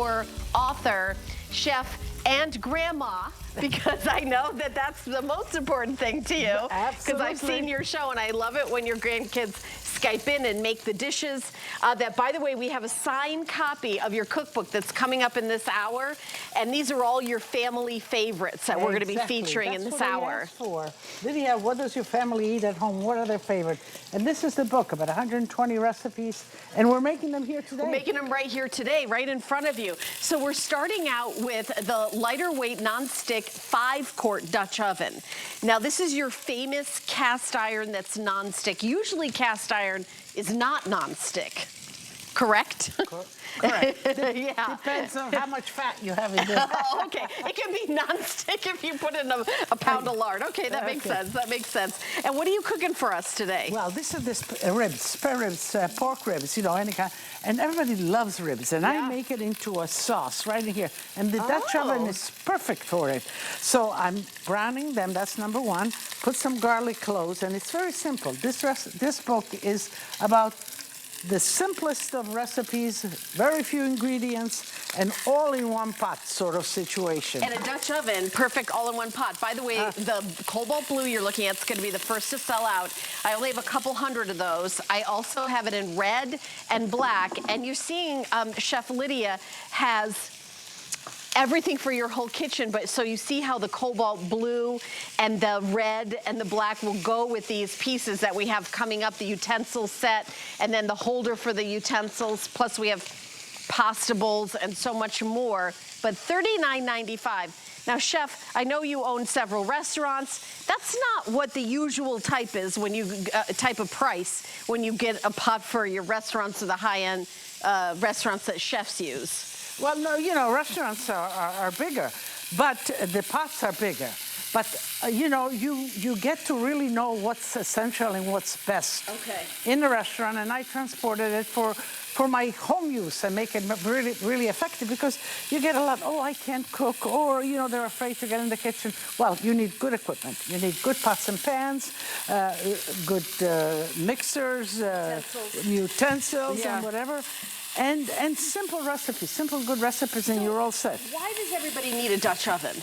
Author, chef, and grandma, because I know that that's the most important thing to you. Because I've seen your show, and I love it when your grandkids Skype in and make the dishes. That, by the way, we have a signed copy of your cookbook that's coming up in this hour, and these are all your family favorites that we're going to be featuring in this hour. Lydia, what does your family eat at home? What are their favorites? And this is the book, about 120 recipes, and we're making them here today. We're making them right here today, right in front of you. So we're starting out with the lighter weight non-stick 5-quart Dutch oven. Now, this is your famous cast iron that's non-stick. Usually cast iron is not non-stick, correct? Correct. Yeah. Depends on how much fat you have in there. Oh, okay. It can be non-stick if you put in a pound of lard. Okay, that makes sense. That makes sense. And what are you cooking for us today? Well, this is ribs, spare ribs, pork ribs, you know, any kind. And everybody loves ribs. And I make it into a sauce right in here. And the Dutch oven is perfect for it. So I'm browning them. That's number one. Put some garlic cloves. And it's very simple. This book is about the simplest of recipes, very few ingredients, and all in one pot sort of situation. And a Dutch oven, perfect all in one pot. By the way, the cobalt blue you're looking at is going to be the first to sell out. I only have a couple hundred of those. I also have it in red and black. And you're seeing Chef Lydia has everything for your whole kitchen, but so you see how the cobalt blue and the red and the black will go with these pieces that we have coming up, the utensil set, and then the holder for the utensils, plus we have pasta bowls and so much more, but $39.95. Now, Chef, I know you own several restaurants. That's not what the usual type is when you, type of price when you get a pot for your restaurants or the high-end restaurants that chefs use. Well, no, you know, restaurants are bigger, but the pots are bigger. But, you know, you get to really know what's essential and what's best in the restaurant, and I transported it for my home use and make it really, really effective, because you get a lot, oh, I can't cook, or, you know, they're afraid to get in the kitchen. Well, you need good equipment. You need good pots and pans, good mixers, utensils and whatever. And simple recipes, simple good recipes, and you're all set. Why does everybody need a Dutch oven?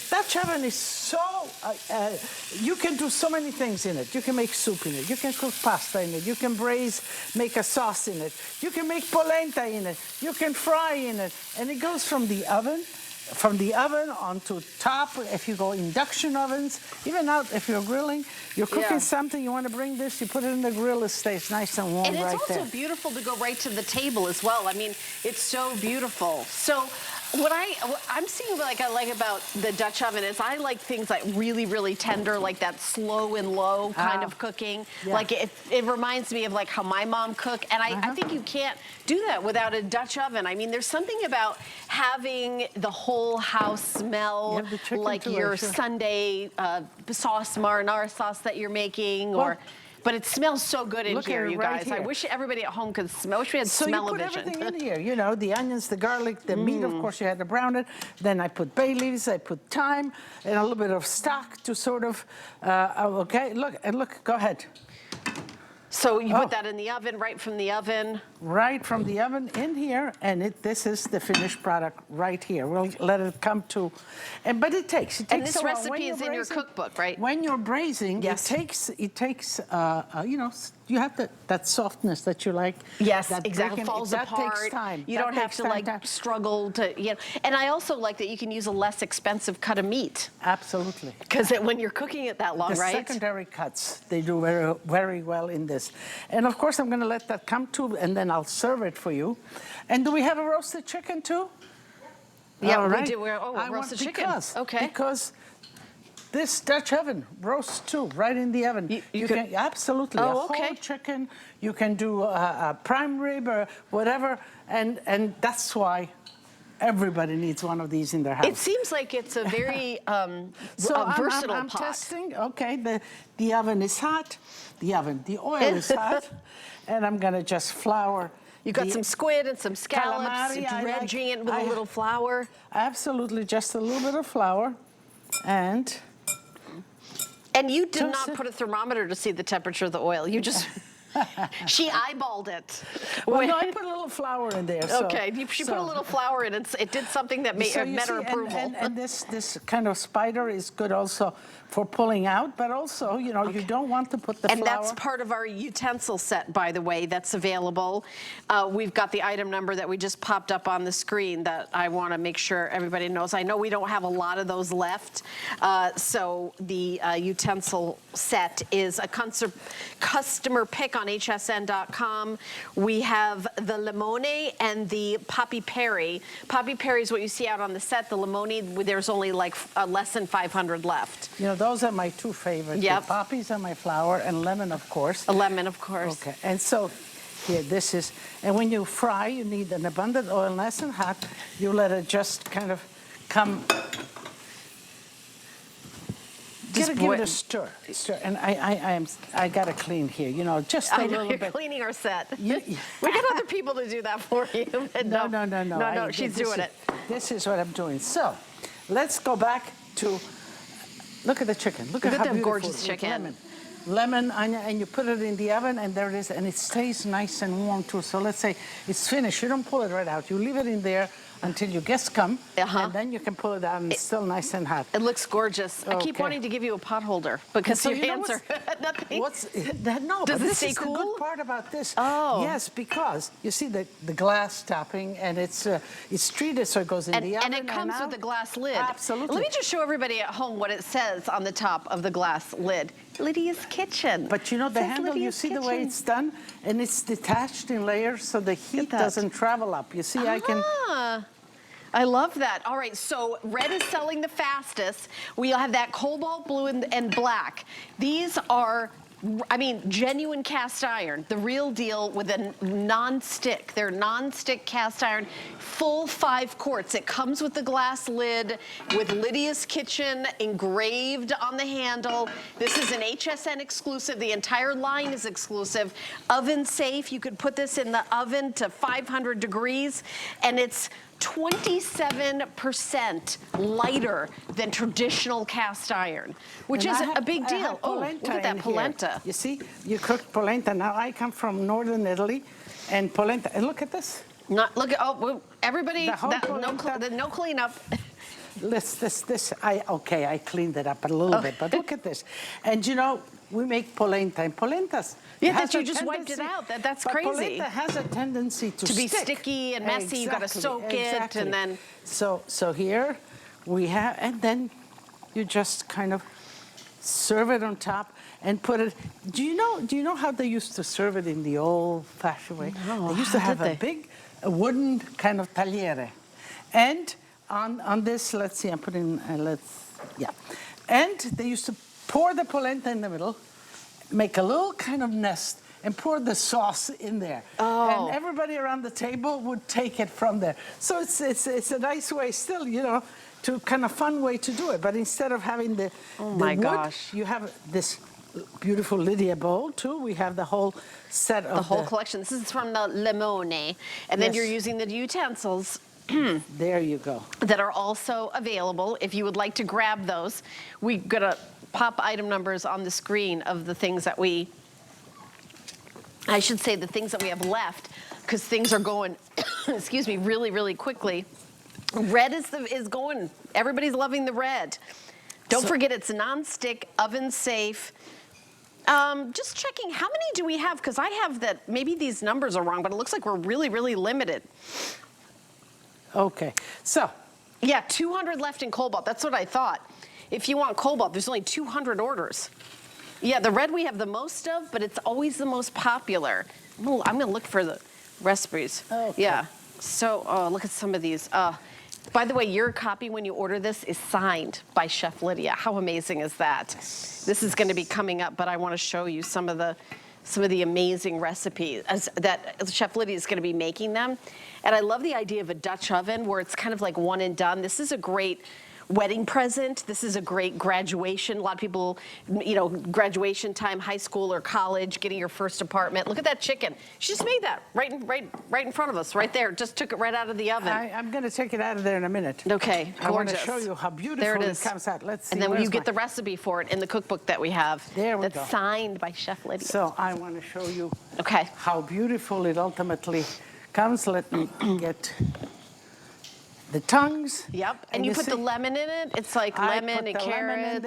Dutch oven is so, you can do so many things in it. You can make soup in it. You can cook pasta in it. You can braise, make a sauce in it. You can make polenta in it. You can fry in it. And it goes from the oven onto top. If you go induction ovens, even out if you're grilling, you're cooking something, you want to bring this, you put it in the grill, it stays nice and warm right there. And it's also beautiful to go right to the table as well. I mean, it's so beautiful. So what I'm seeing, like, I like about the Dutch oven is I like things like really, really tender, like that slow and low kind of cooking. Like it reminds me of like how my mom cooked, and I think you can't do that without a Dutch oven. I mean, there's something about having the whole house smell like your Sunday sauce, marinara sauce that you're making, but it smells so good in here, you guys. I wish everybody at home could smell. I wish we had smell-o-vision. So you put everything in here, you know, the onions, the garlic, the meat, of course, you had to brown it. Then I put bay leaves, I put thyme, and a little bit of stock to sort of, look, go ahead. So you put that in the oven, right from the oven? Right from the oven in here, and this is the finished product right here. We'll let it come to, but it takes and this recipe is in your cookbook, right? When you're braising, it takes you know, you have that softness that you like. Yes, exactly. Falls apart. That takes time. You don't have to like struggle to, you know. And I also like that you can use a less expensive cut of meat. Absolutely. Because when you're cooking it that long, right? The secondary cuts, they do very, very well in this. And of course, I'm going to let that come to, and then I'll serve it for you. And do we have a roasted chicken too? Yeah, we do. Roasted chicken. Because this Dutch oven roasts too, right in the oven. You can absolutely a whole chicken. You can do a prime rib or whatever, and that's why everybody needs one of these in their house. It seems like it's a very versatile I'm pot. Testing. Okay, the oven is hot. The oil is hot, and I'm gonna just flour. You got some squid and some scallops, dredging it with a little flour. Absolutely, just a little bit of flour, and you did not put a thermometer to see the temperature of the oil. You just She eyeballed it. Well, no, I put a little flour in there. So, Okay, she put a little flour in it. It did something that made met her approval. And this kind of spider is good also for pulling out, but also, you know, you don't want to put the flour. And that's part of our utensil set, by the way, that's available. We've got the item number that we just popped up on the screen that I want to make sure everybody knows. I know we don't have a lot of those left, so the utensil set is a customer pick on hsn.com. We have the limone and the poppy perry. Poppy perry is what you see out on the set. The limone, there's only like less than 500 left. You know, those are my two favorites. Yep. The poppies are my flower, and lemon, of course. A lemon, of course. Okay, and so here, this is, and when you fry, you need an abundant oil, nice and hot. You let it just kind of come. Just give it a stir, and I gotta clean here, you know, just a little bit. You're cleaning our set. We got other people to do that for you. No, she's doing it. This is what I'm doing. So, let's go back to. Look at the chicken. Look at how that beautiful gorgeous chicken. Lemon, onion, and you put it in the oven, and there it is, and it stays nice and warm too. So let's say it's finished. You don't pull it right out. You leave it in there until your guests come, and then you can pull it out, and it's still nice and hot. It looks gorgeous. I keep wanting to give you a pot holder because your hands are nothing. What's that? No, does but it this stay is cool? The good part about this. Oh, yes, because you see the glass topping, and it's treated so it goes in the oven. And it comes with a glass lid. Absolutely. Let me just show everybody at home what it says on the top of the glass lid. Lydia's Kitchen. But you know the handle, you see the way it's done? And it's detached in layers so the heat doesn't travel up. You see, I love that. All right, so red is selling the fastest. We have that cobalt blue and black. These are, I mean, genuine cast iron, the real deal with a non-stick. They're non-stick cast iron, full 5 quarts. It comes with the glass lid with Lydia's Kitchen engraved on the handle. This is an HSN exclusive. The entire line is exclusive. Oven safe. You could put this in the oven to 500 degrees, and it's 27% lighter than traditional cast iron, which is a big deal. Oh, look at that polenta. You see, you cooked polenta. Now, I come from northern Italy, and polenta, and look at this. Look at, everybody, no cleanup. I cleaned it up a little bit, but look at this. And you know, we make polenta, and polentas. Yeah, that you just wiped it out. That's crazy. Polenta has a tendency to be sticky and messy. Exactly, you got to soak it, and then. So here we have, and then you just kind of serve it on top and put it. Do you know how they used to serve it in the old-fashioned way? No, they used to have a big wooden kind of tagliere, and on this, let's see, I'm putting and they used to pour the polenta in the middle, make a little kind of nest, and pour the sauce in there. Oh. And everybody around the table would take it from there. So it's a nice way still, you know, to kind of fun way to do it. But instead of having the wood, you have this beautiful Lidia bowl too. We have the whole set of the whole collection. This is from the limone. And then you're using the utensils. There you go. That are also available. If you would like to grab those, we've got to pop item numbers on the screen of the things that the things that we have left, because things are going, excuse me, really, really quickly. Red is going. Everybody's loving the red. Don't forget it's non-stick, oven safe. Just checking, how many do we have? Because I have that, maybe these numbers are wrong, but it looks like we're really, really limited. Okay, so. Yeah, 200 left in cobalt. That's what I thought. If you want cobalt, there's only 200 orders. Yeah, the red we have the most of, but it's always the most popular. Ooh, I'm gonna look for the recipes. Okay. Yeah, so look at some of these. By the way, your copy when you order this is signed by Chef Lidia. How amazing is that? This is gonna be coming up, but I wanna show you some of the amazing recipes that Chef Lidia is gonna be making them. And I love the idea of a Dutch oven where it's kind of like one and done. This is a great wedding present. This is a great graduation. A lot of people, you know, graduation time, high school or college, getting your first apartment. Look at that chicken. She just made that right in front of us, right there. Just took it right out of the oven. I'm going to take it out of there in a minute. Okay, gorgeous. I want to show you how beautiful it comes out. Let's see. And then you get the recipe for it in the cookbook that we have. There we go. That's signed by Chef Lidia. So I want to show you okay. how beautiful it ultimately comes. Let me get the tongues. Yep, and you put the lemon in it? It's like lemon and carrots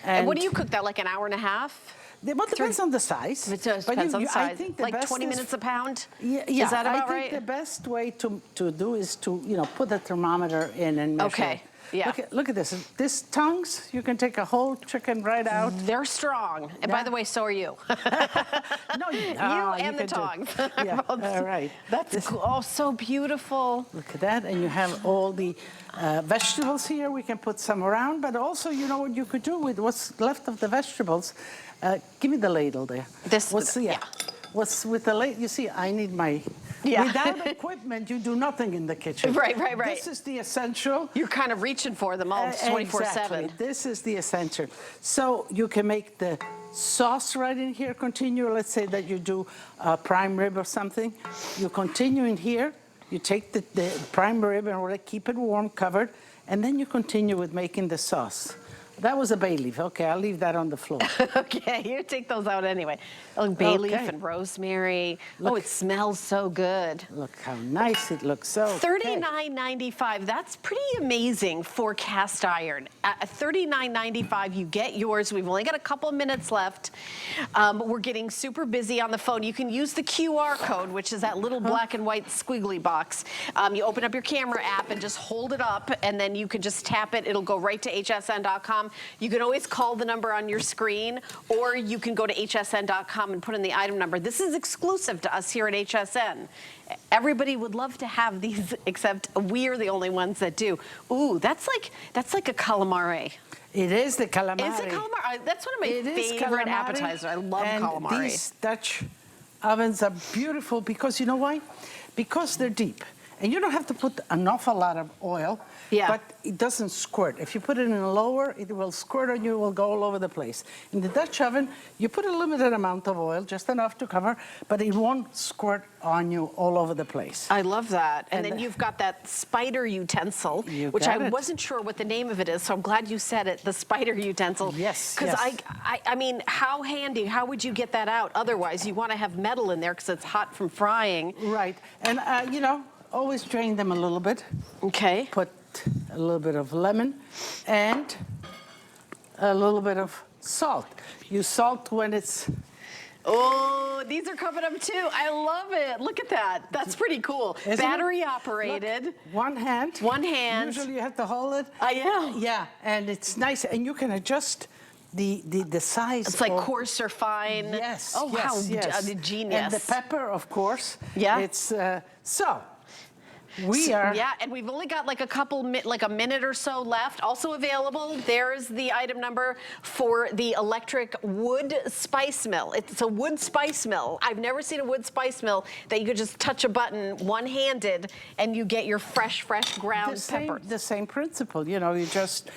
and what do you cook that, like an hour and a half? Well, it depends on the size. It depends on the size. I think like 20 minutes a pound? Yeah, is that about right? I think the best way to do is to, you know, put the thermometer in and measure. Okay. Yeah. Look at this. This tongues, you can take a whole chicken right out. They're strong. And by the way, so are you. No, you and the tongs. Yeah, all right. That's cool. Oh, so beautiful. Look at that. And you have all the vegetables here. We can put some around. But also, you know what you could do with what's left of the vegetables? Give me the ladle there. What's with the ladle? You see, I need my... Yeah. Without equipment, you do nothing in the kitchen. Right. This is the essential. You're kind of reaching for them all 24/7. Exactly. This is the essential. So you can make the sauce right in here, continue. Let's say that you do prime rib or something. You continue in here. You take the prime rib and keep it warm, covered, and then you continue with making the sauce. That was a bay leaf. Okay, I'll leave that on the floor. Okay, you take those out anyway. Oh, bay leaf and rosemary. Oh, it smells so good. Look how nice it looks. So $39.95. That's pretty amazing for cast iron. At $39.95, you get yours. We've only got a couple of minutes left. We're getting super busy on the phone. You can use the QR code, which is that little black and white squiggly box. You open up your camera app and just hold it up, and then you can just tap it. It'll go right to hsn.com. You can always call the number on your screen, or you can go to hsn.com and put in the item number. This is exclusive to us here at HSN. Everybody would love to have these, except we're the only ones that do. Ooh, that's like a calamari. It is the calamari. It's a calamari. That's one of my favorite appetizers. I love calamari. These Dutch ovens are beautiful because you know why? Because they're deep. And you don't have to put an awful lot of oil, but it doesn't squirt. If you put it in lower, it will squirt on you, it will go all over the place. In the Dutch oven, you put a limited amount of oil, just enough to cover, but it won't squirt on you all over the place. I love that. And then you've got that spider utensil, which I wasn't sure what the name of it is, so I'm glad you said it, the spider utensil. Yes, Because I mean, how handy, how would you get that out? Otherwise, you want to have metal in there because it's hot from frying. Right. And, you know, always drain them a little bit. Okay. Put a little bit of lemon and a little bit of salt. You salt when it's... Oh, these are coming up too. I love it. Look at that. That's pretty cool. Battery operated. Look, one hand. One hand. Usually you have to hold it. I know. Yeah, and it's nice. And you can adjust the size. It's like coarse or fine. Yes. Oh, yes, how yes. genius. And the pepper, of course. Yeah. It's, so... Yeah, and we've only got like a minute or so left. Also available, there's the item number for the electric wood spice mill. It's a wood spice mill. I've never seen a wood spice mill that you could just touch a button one-handed and you get your fresh ground pepper. The same principle, you know, you just...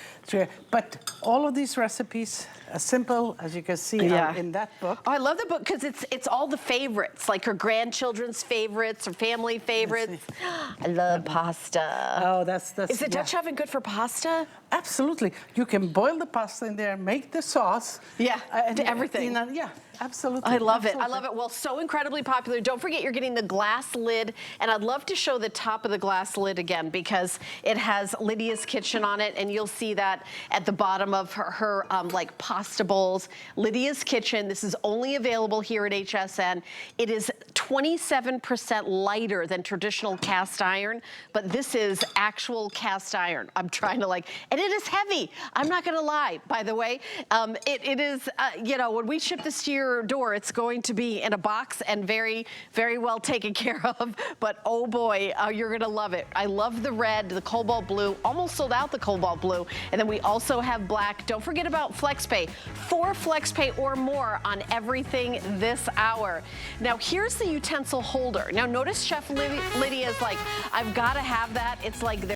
But all of these recipes, as simple as you can see in that book. Oh, I love the book because it's all the favorites, like her grandchildren's favorites or family favorites. I love pasta. Oh, that's Is the Dutch oven good for pasta? Absolutely. You can boil the pasta in there, make the sauce. Yeah, everything. Yeah, absolutely. I love it. I love it. Well, so incredibly popular. Don't forget you're getting the glass lid, and I'd love to show the top of the glass lid again because it has Lidia's Kitchen on it, and you'll see that at the bottom of her like pasta bowls. Lidia's Kitchen. This is only available here at HSN. It is 27% lighter than traditional cast iron, but this is actual cast iron. I'm trying to and it is heavy. I'm not gonna lie, by the way. It is, you know, when we ship this to your door, it's going to be in a box and very, very well taken care of, but oh boy, you're gonna love it. I love the red, the cobalt blue, almost sold out the cobalt blue, and then we also have black. Don't forget about FlexPay. 4 FlexPay or more on everything this hour. Now, here's the utensil holder. Now, notice Chef Lidia is like, I've gotta have that. It's like